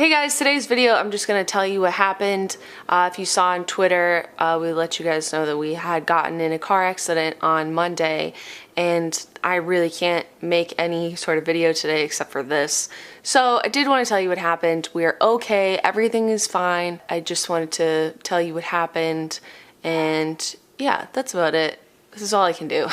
Hey guys, today's video I'm just going to tell you what happened. If you saw on Twitter, we let you guys know that we had gotten in a car accident on Monday, and I really can't make any sort of video today except for this. So I did want to tell you what happened. We are okay, everything is fine. I just wanted to tell you what happened, and yeah, that's about it. This is all I can do.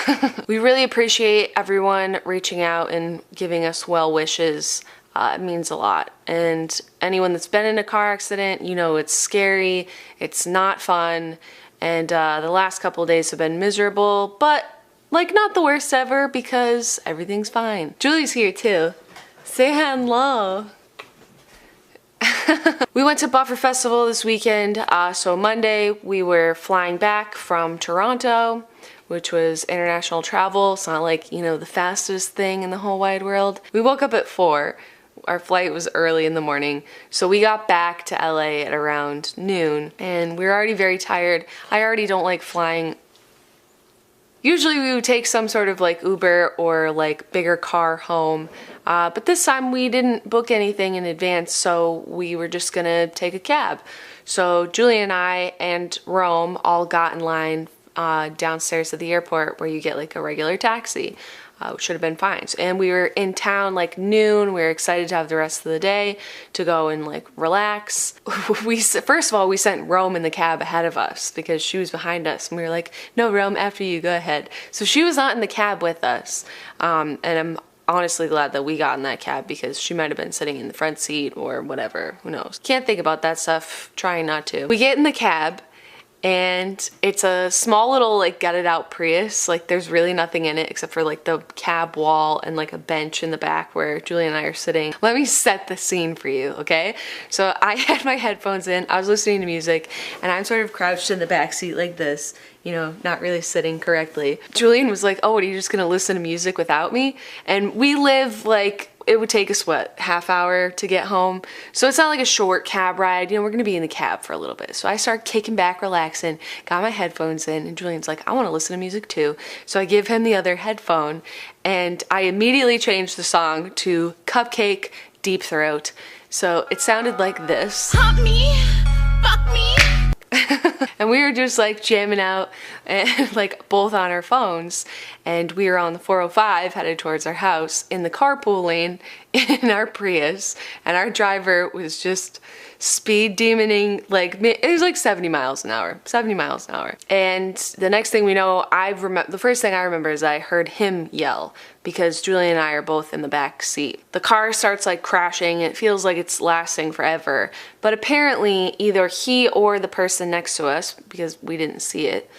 We really appreciate everyone reaching out and giving us well wishes. It means a lot. And anyone that's been in a car accident, you know it's scary, it's not fun, and the last couple of days have been miserable, but like not the worst ever because everything's fine. Julie's here too. Say hello. We went to Buffer Festival this weekend, so Monday we were flying back from Toronto, which was international travel. It's not like, you know, the fastest thing in the whole wide world. We woke up at 4. Our flight was early in the morning, so we got back to LA at around noon, and we were already very tired. I already don't like flying. Usually we would take some sort of like Uber or like bigger car home, but this time we didn't book anything in advance, so we were just gonna take a cab. So Julie and I and Rome all got in line downstairs at the airport where you get like a regular taxi. Should have been fine. And we were in town like noon. We were excited to have the rest of the day to go and like relax. First of all, we sent Rome in the cab ahead of us because she was behind us, and we were like, no, Rome, after you, go ahead. So she was not in the cab with us, and I'm honestly glad that we got in that cab because she might have been sitting in the front seat or whatever, who knows. Can't think about that stuff, trying not to. We get in the cab, and it's a small little like gutted out Prius. Like there's really nothing in it except for like the cab wall and like a bench in the back where Julie and I are sitting. Let me set the scene for you, okay? So I had my headphones in, I was listening to music, and I'm sort of crouched in the back seat like this, you know, not really sitting correctly. Julian was like, oh, what, are you just gonna listen to music without me? And we live like, it would take us, what, half hour to get home? So it's not like a short cab ride, you know, we're gonna be in the cab for a little bit. So I start kicking back, relaxing, got my headphones in, and Julian's like, I wanna listen to music too. So I give him the other headphone, and I immediately changed the song to Cupcake Deep Throat. So it sounded like this. Pop me, fuck me. And we were just like jamming out, and like both on our phones, and we were on the 405 headed towards our house in the carpool lane in our Prius, and our driver was just speed demoning, like it was like 70 miles an hour. And the next thing we know, the first thing I remember is I heard him yell because Julie and I are both in the back seat. The car starts like crashing. It feels like it's lasting forever, but apparently either he or the person next to us, because we didn't see it,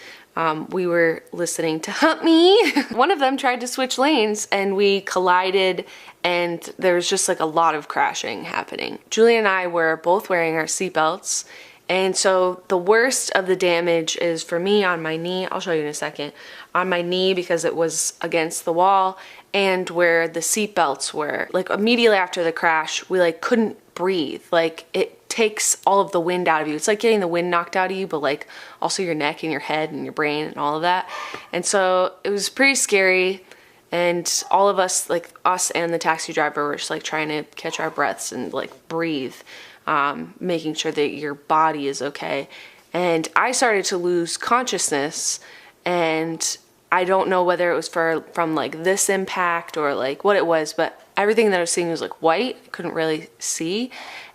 we were listening to Hump Me. One of them tried to switch lanes and we collided, and there was just like a lot of crashing happening. Julie and I were both wearing our seatbelts, and so the worst of the damage is for me on my knee. I'll show you in a second. On my knee because it was against the wall, and where the seatbelts were. Like immediately after the crash, we like couldn't breathe. Like it takes all of the wind out of you. It's like getting the wind knocked out of you, but like also your neck and your head and your brain and all of that. And so it was pretty scary, and all of us, like us and the taxi driver, were just like trying to catch our breaths and like breathe, making sure that your body is okay. And I started to lose consciousness, and I don't know whether it was from like this impact or like what it was, but everything that I was seeing was like white. I couldn't really see,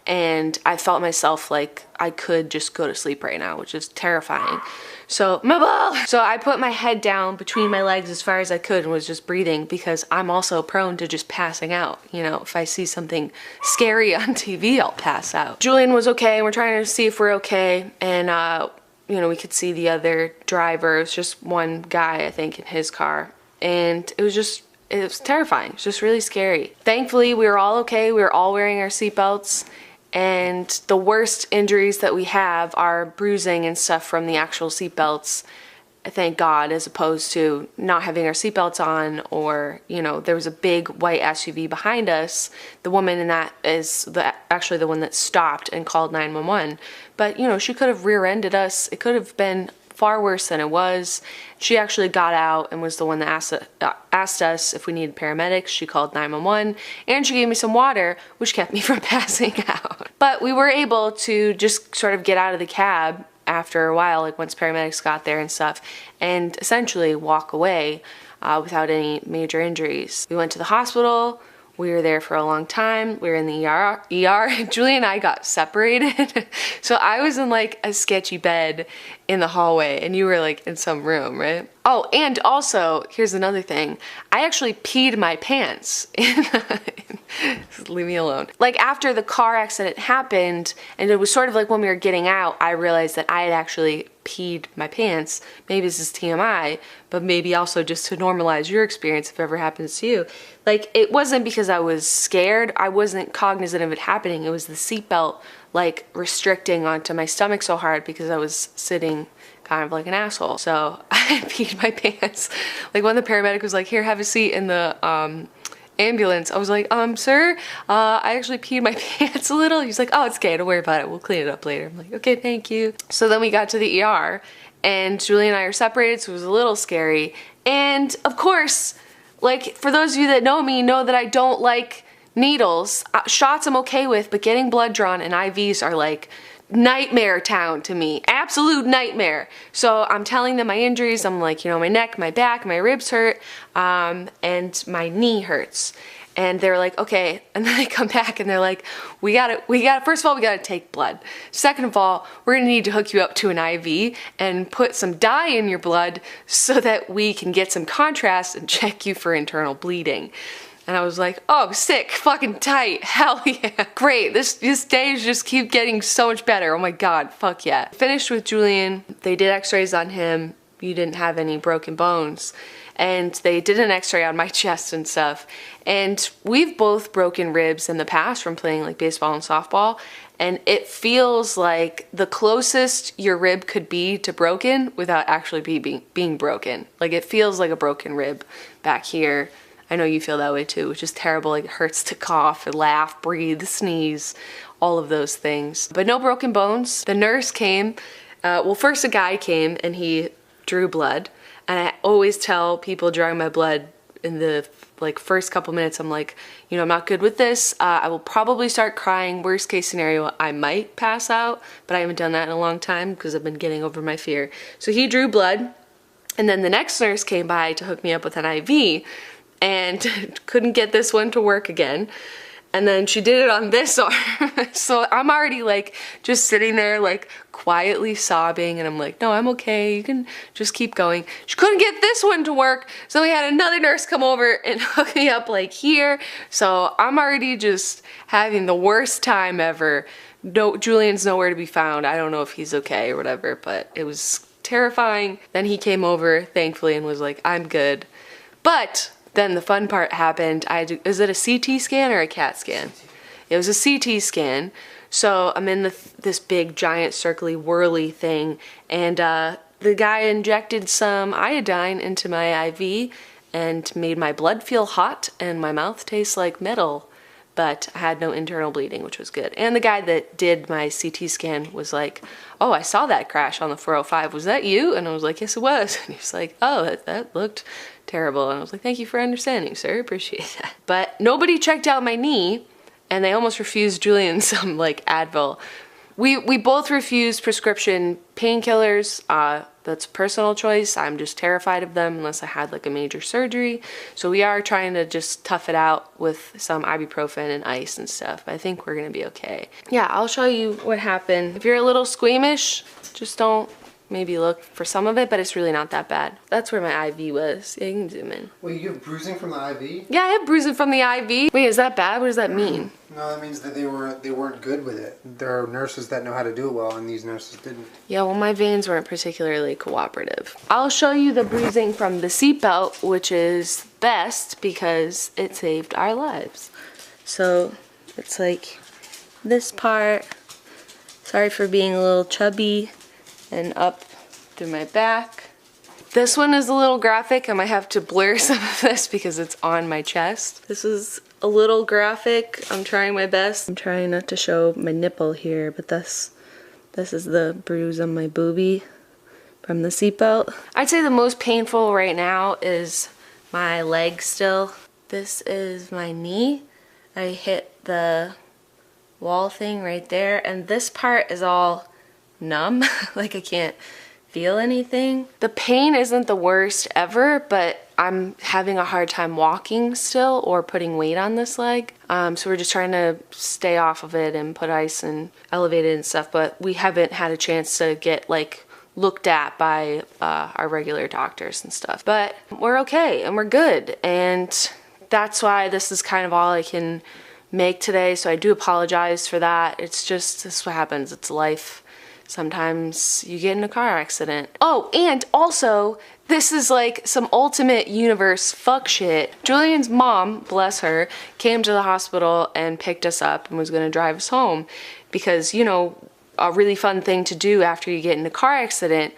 and I felt myself like I could just go to sleep right now, which is terrifying. So I put my head down between my legs as far as I could and was just breathing, because I'm also prone to just passing out. You know, if I see something scary on TV, I'll pass out. Julian was okay, and we're trying to see if we're okay, and you know, we could see the other driver. It was just one guy, I think, in his car, and it was terrifying. It was just really scary. Thankfully, we were all okay. We were all wearing our seatbelts, and the worst injuries that we have are bruising and stuff from the actual seatbelts, thank God, as opposed to not having our seatbelts on, or, you know, there was a big white SUV behind us. The woman in that is actually the one that stopped and called 911. But, you know, she could have rear-ended us. It could have been far worse than it was. She actually got out and was the one that asked us if we needed paramedics. She called 911 and she gave me some water, which kept me from passing out. But we were able to just sort of get out of the cab after a while, like once paramedics got there and stuff, and essentially walk away without any major injuries. We went to the hospital. We were there for a long time. We were in the ER. Julie and I got separated. So I was in like a sketchy bed in the hallway and you were like in some room, right? Oh, and also, here's another thing. I actually peed my pants. Leave me alone. Like after the car accident happened, and it was sort of like when we were getting out, I realized that I had actually peed my pants. Maybe this is TMI, but maybe also just to normalize your experience if it ever happens to you. Like it wasn't because I was scared. I wasn't cognizant of it happening. It was the seatbelt like restricting onto my stomach so hard because I was sitting kind of like an asshole. So I peed my pants. Like when the paramedic was like, here, have a seat in the ambulance, I was like, sir, I actually peed my pants a little. He's like, oh, it's okay, don't worry about it, we'll clean it up later. I'm like, okay, thank you. So then we got to the ER and Julie and I are separated, so it was a little scary. And of course, like for those of you that know me know that I don't like needles. Shots I'm okay with, but getting blood drawn and IVs are like nightmare town to me. Absolute nightmare. So I'm telling them my injuries. I'm like, you know, my neck, my back, my ribs hurt, and my knee hurts. And they're like, okay. And then they come back and they're like, first of all, we gotta take blood. Second of all, we're gonna need to hook you up to an IV and put some dye in your blood so that we can get some contrast and check you for internal bleeding. And I was like, oh, sick, fucking tight, hell yeah. Great, these days just keep getting so much better, oh my god, fuck yeah. Finished with Julian, they did x-rays on him, you didn't have any broken bones. And they did an x-ray on my chest and stuff. And we've both broken ribs in the past from playing like baseball and softball. And it feels like the closest your rib could be to broken without actually being broken. Like it feels like a broken rib back here. I know you feel that way too, which is terrible. Like it hurts to cough, or laugh, breathe, sneeze, all of those things. But no broken bones. The nurse came, well first a guy came and he drew blood. And I always tell people drawing my blood in the like first couple minutes, I'm like, you know, I'm not good with this. I will probably start crying. Worst case scenario, I might pass out, but I haven't done that in a long time because I've been getting over my fear. So he drew blood, and then the next nurse came by to hook me up with an IV, and couldn't get this one to work again. And then she did it on this arm. So I'm already like just sitting there like quietly sobbing, and I'm like, no, I'm okay, you can just keep going. She couldn't get this one to work, so we had another nurse come over and hook me up like here. So I'm already just having the worst time ever. No, Julian's nowhere to be found. I don't know if he's okay or whatever, but it was terrifying. Then he came over, thankfully, and was like, I'm good. But then the fun part happened. Is it a CT scan or a CAT scan? It was a CT scan. So I'm in this big giant circly whirly thing, and the guy injected some iodine into my IV and made my blood feel hot and my mouth taste like metal, but I had no internal bleeding, which was good. And the guy that did my CT scan was like, oh, I saw that crash on the 405. Was that you? And I was like, yes, it was. And he was like, oh, that looked terrible. And I was like, thank you for understanding, sir. Appreciate that. But nobody checked out my knee, and they almost refused Julian some like Advil. We both refused prescription painkillers. That's personal choice. I'm just terrified of them unless I had like a major surgery. So we are trying to just tough it out with some ibuprofen and ice and stuff. I think we're gonna be okay. Yeah, I'll show you what happened. If you're a little squeamish, just don't maybe look for some of it, but it's really not that bad. That's where my IV was. Yeah, you can zoom in. Wait, you have bruising from the IV? Yeah, I have bruising from the IV. Wait, is that bad? What does that mean? No, that means that they weren't good with it. There are nurses that know how to do it well, and these nurses didn't. Yeah, well, my veins weren't particularly cooperative. I'll show you the bruising from the seatbelt, which is best because it saved our lives. So it's like this part. Sorry for being a little chubby. And up through my back. This one is a little graphic. I might have to blur some of this because it's on my chest. This is a little graphic. I'm trying my best. I'm trying not to show my nipple here, but this is the bruise on my boobie. from the seatbelt. I'd say the most painful right now is my leg still. This is my knee. I hit the wall thing right there, and this part is all numb. Like I can't feel anything. The pain isn't the worst ever, but I'm having a hard time walking still or putting weight on this leg. So we're just trying to stay off of it and put ice and elevate it and stuff, but we haven't had a chance to get like looked at by our regular doctors and stuff. But we're okay and we're good, and that's why this is kind of all I can make today, so I do apologize for that. It's just, this is what happens. It's life. Sometimes you get in a car accident. Oh, and also, this is like some ultimate universe fuck shit. Julian's mom, bless her, came to the hospital and picked us up and was gonna drive us home because, you know, a really fun thing to do after you get in a car accident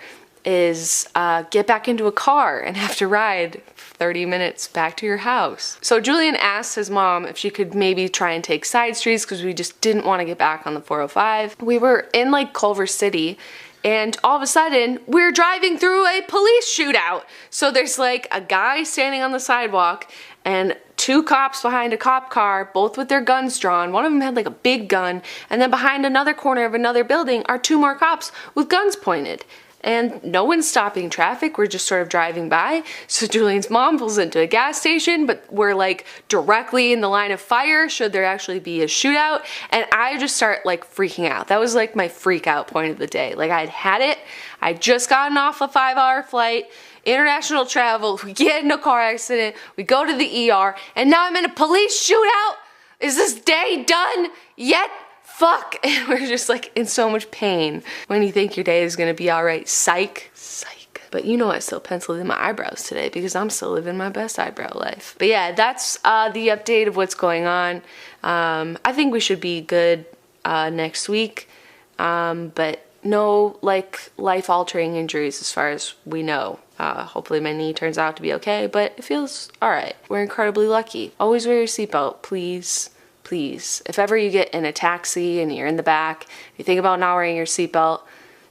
is get back into a car and have to ride 30 minutes back to your house. So Julian asked his mom if she could maybe try and take side streets because we just didn't want to get back on the 405. We were in like Culver City, and all of a sudden we're driving through a police shootout. So there's like a guy standing on the sidewalk and two cops behind a cop car, both with their guns drawn. One of them had like a big gun, and then behind another corner of another building are two more cops with guns pointed. And no one's stopping traffic, we're just sort of driving by. So Julian's mom pulls into a gas station, but we're like directly in the line of fire should there actually be a shootout. And I just start like freaking out. That was like my freak out point of the day. Like I'd had it, I'd just gotten off a 5-hour flight, international travel, we get in a car accident, we go to the ER, and now I'm in a police shootout? Is this day done yet? Fuck, and we're just like in so much pain when you think your day is gonna be all right. Psych. Psych. But you know I still penciled in my eyebrows today because I'm still living my best eyebrow life. But yeah, that's the update of what's going on. I think we should be good next week, but no like life-altering injuries as far as we know. Hopefully my knee turns out to be okay, but it feels all right. We're incredibly lucky. Always wear your seatbelt, please. Please, if ever you get in a taxi and you're in the back, you think about not wearing your seatbelt,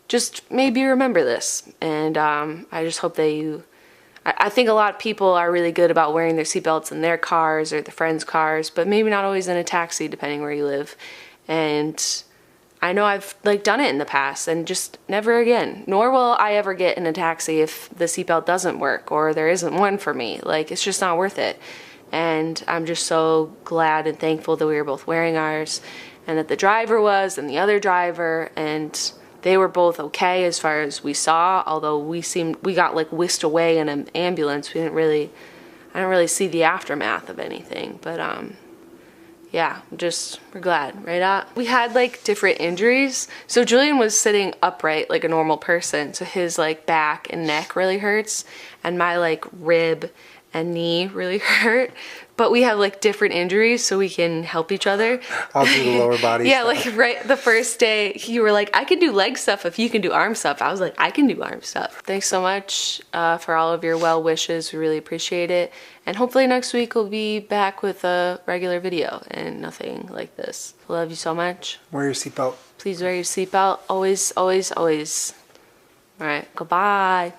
just maybe remember this. And I just hope that I think a lot of people are really good about wearing their seatbelts in their cars or their friends' cars, but maybe not always in a taxi depending where you live. And I know I've like done it in the past and just never again. Nor will I ever get in a taxi if the seatbelt doesn't work or there isn't one for me. Like, it's just not worth it. And I'm just so glad and thankful that we were both wearing ours and that the driver was and the other driver, and they were both okay as far as we saw, although we got like whisked away in an ambulance. I didn't really see the aftermath of anything, but yeah, we're glad, right? We had like different injuries. So Julian was sitting upright like a normal person, so his like back and neck really hurts, and my like rib and knee really hurt, but we have like different injuries so we can help each other. I'll do the lower body yeah, stuff. like right the first day you were like, I can do leg stuff if you can do arm stuff. I was like, I can do arm stuff. Thanks so much for all of your well wishes. We really appreciate it, and hopefully next week we'll be back with a regular video and nothing like this. I love you so much. Wear your seatbelt. Please wear your seatbelt. Always, always, always. All right, goodbye.